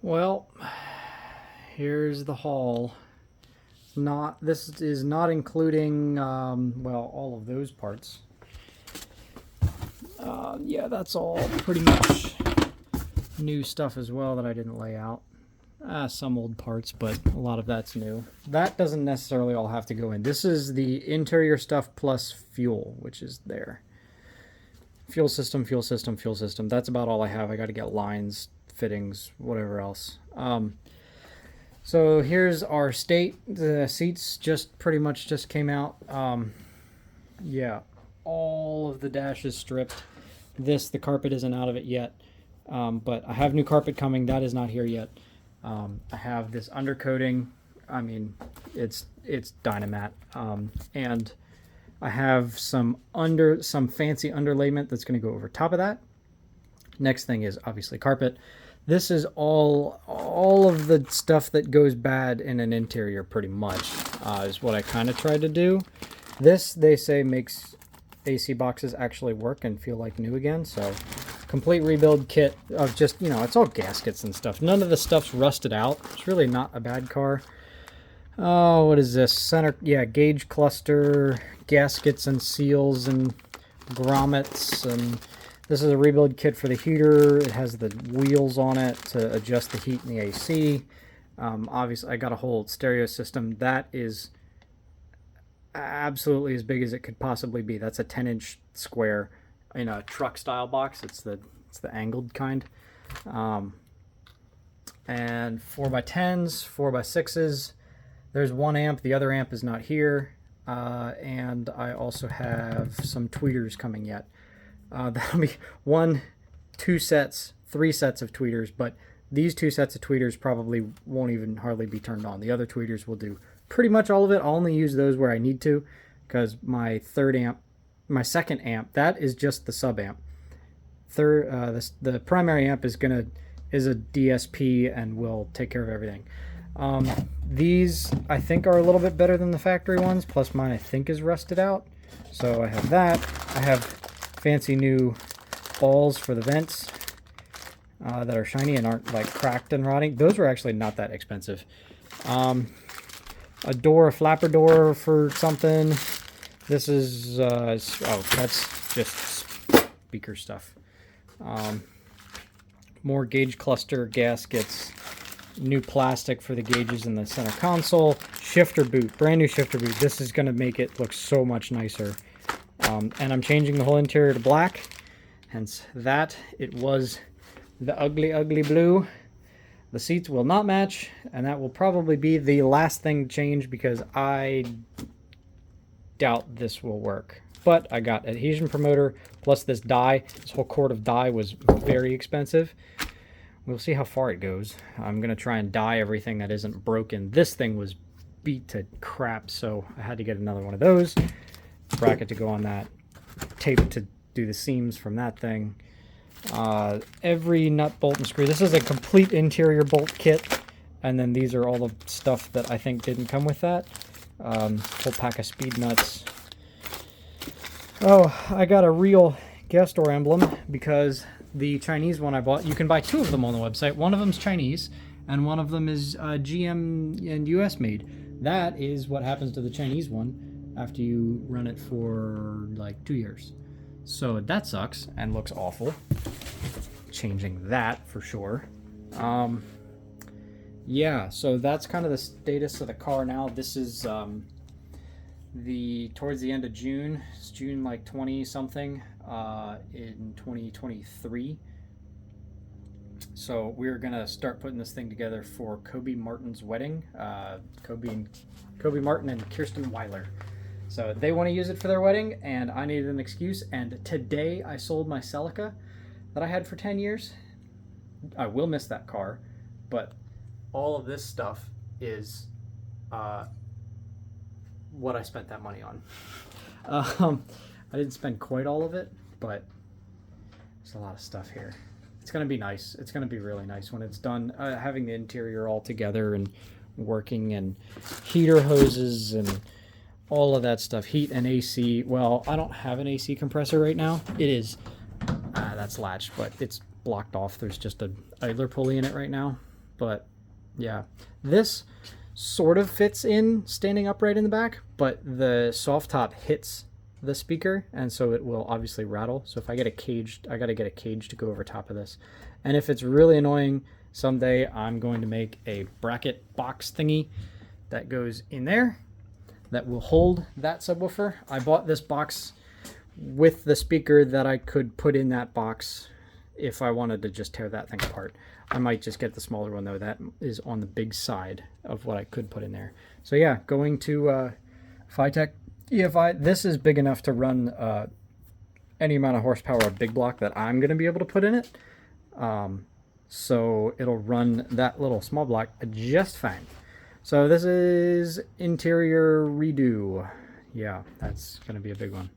Well, here's the haul. This is not including, well, all of those parts. Yeah, that's all pretty much new stuff as well that I didn't lay out. Some old parts, but a lot of that's new. That doesn't necessarily all have to go in. This is the interior stuff plus fuel, which is there. Fuel system, fuel system, fuel system. That's about all I have. I got to get lines, fittings, whatever else. So here's our state. The seats just pretty much just came out. Yeah, all of the dash is stripped. The carpet isn't out of it yet, but I have new carpet coming. That is not here yet. I have this undercoating. I mean, it's Dynamat, and I have some fancy underlayment that's going to go over top of that. Next thing is obviously carpet. This is all of the stuff that goes bad in an interior, pretty much, is what I kind of tried to do. This, they say, makes AC boxes actually work and feel like new again. So, complete rebuild kit of just, it's all gaskets and stuff. None of the stuff's rusted out. It's really not a bad car. Oh, what is this? Gauge cluster, gaskets and seals and grommets, and this is a rebuild kit for the heater. It has the wheels on it to adjust the heat in the AC. Obviously, I got a whole stereo system. That is absolutely as big as it could possibly be. That's a 10-inch square in a truck-style box. It's the angled kind. And 4x10s, 4x6s. There's 1 amp. The other amp is not here. And I also have some tweeters coming yet. That'll be 2 sets, 3 sets of tweeters, but these 2 sets of tweeters probably won't even hardly be turned on. The other tweeters will do pretty much all of it. I'll only use those where I need to, because my second amp, that is just the sub amp. The primary amp is a DSP and will take care of everything. These I think are a little bit better than the factory ones, plus mine I think is rusted out. So I have that. I have fancy new balls for the vents that are shiny and aren't like cracked and rotting. Those were actually not that expensive. A flapper door for something. This is that's just speaker stuff. More gauge cluster gaskets. New plastic for the gauges in the center console. Shifter boot, brand new shifter boot. This is going to make it look so much nicer. And I'm changing the whole interior to black. Hence that. It was the ugly, ugly blue. The seats will not match, and that will probably be the last thing to change because I doubt this will work. But I got adhesion promoter plus this dye. This whole quart of dye was very expensive. We'll see how far it goes. I'm going to try and dye everything that isn't broken. This thing was beat to crap, so I had to get another one of those. Bracket to go on that. Tape to do the seams from that thing. Every nut, bolt, and screw. This is a complete interior bolt kit, and then these are all the stuff that I think didn't come with that. Whole pack of speed nuts. Oh, I got a real gas door emblem because the Chinese one I bought, you can buy 2 of them on the website. One of them's Chinese, and one of them is GM and US made. That is what happens to the Chinese one after you run it for like 2 years. So that sucks and looks awful. Changing that for sure. Yeah, so that's kind of the status of the car now. This is towards the end of June. It's June like 20 something in 2023. So we're gonna start putting this thing together for Kobe Martin's wedding. Kobe Martin and Kirsten Weiler. So they want to use it for their wedding, and I needed an excuse. And today I sold my Celica that I had for 10 years. I will miss that car, but all of this stuff is what I spent that money on. I didn't spend quite all of it, but there's a lot of stuff here. It's going to be nice. It's going to be really nice when it's done. Having the interior all together and working, and heater hoses and all of that stuff. Heat and AC. Well, I don't have an AC compressor right now. It is, that's latched, but it's blocked off. There's just a idler pulley in it right now. But yeah, this sort of fits in standing upright in the back, but the soft top hits the speaker, and so it will obviously rattle. So if I get a cage, I got to get a cage to go over top of this. And if it's really annoying, someday I'm going to make a bracket box thingy that goes in there that will hold that subwoofer. I bought this box with the speaker that I could put in that box if I wanted to just tear that thing apart. I might just get the smaller one though. That is on the big side of what I could put in there. So yeah, going to Phytech EFI. This is big enough to run any amount of horsepower of big block that I'm going to be able to put in it. So it'll run that little small block just fine. So this is interior redo. Yeah, that's going to be a big one.